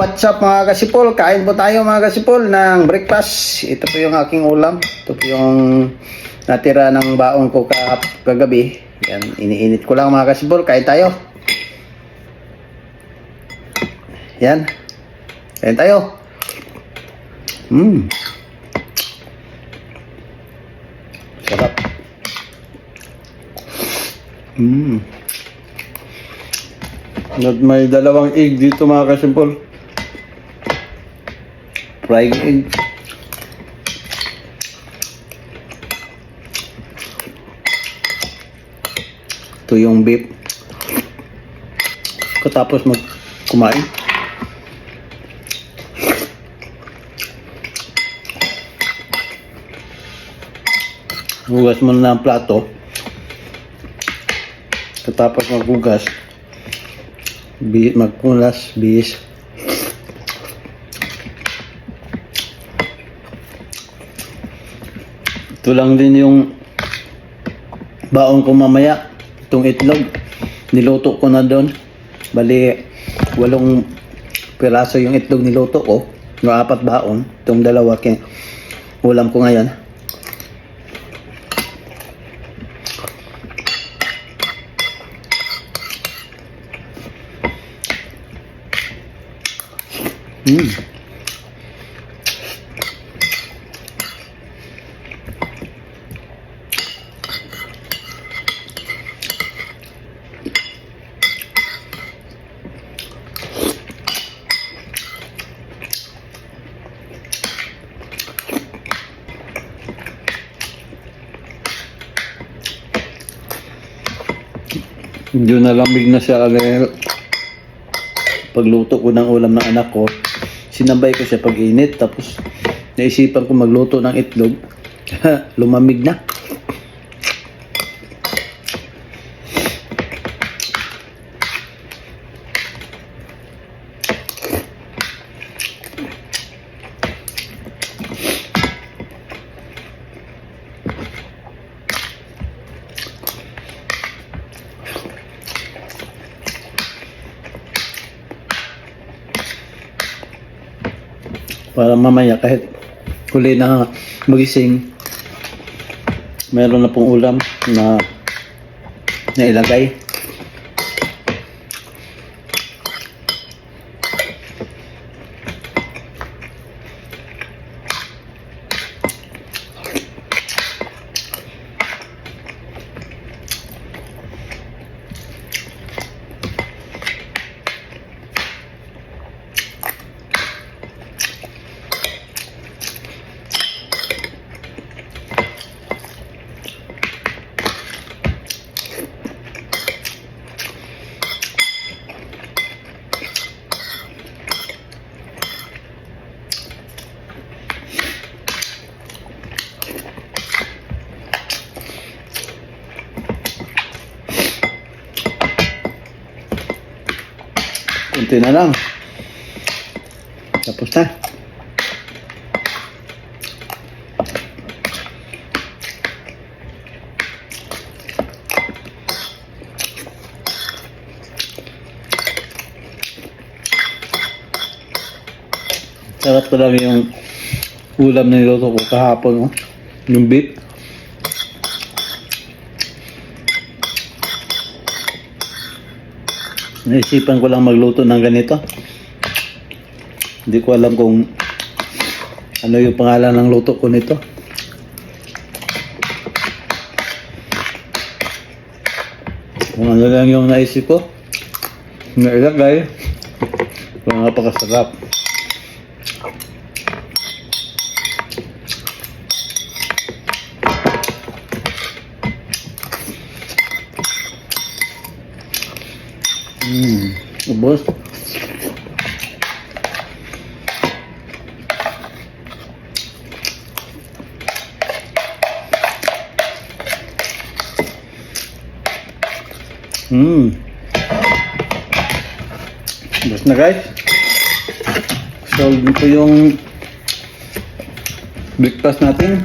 What's up mga kasipol? Kain po tayo mga kasipol ng breakfast. Ito po yung aking ulam. Ito po yung natira ng baon ko kagabi. Yan, iniinit ko lang mga kasipol. Kain tayo. Yan. Kain tayo. Sarap. At may dalawang egg dito mga kasipol. Fried egg. Ito yung beef. Katapos kumain. Hugas mo na ang plato. Katapos maghugas, magpunas, bis. Ito lang din yung baon ko mamaya. Itong itlog, niluto ko na doon. Bali, 8 piraso yung itlog niluto ko. Yung 4 baon. Itong 2 ulam ko ngayon. Medyo nalamig na siya agad. Pagluto ko ng ulam ng anak ko, sinabay ko siya pag-init. Tapos naisipan ko magluto ng itlog. Lumamig na. Para mamaya kahit huli na magising, meron na pong ulam na nailagay. Kunti na lang. Tapos na. Sarap talaga yung ulam na niluto ko kahapon. Oh. Yung beef. Naisipan ko lang magluto ng ganito. Hindi ko alam kung ano yung pangalan ng luto ko nito. Kung ano lang yung naisip ko, nailagay. Kung napakasarap. Ubos. Ubos na guys. So, ito yung breakfast natin.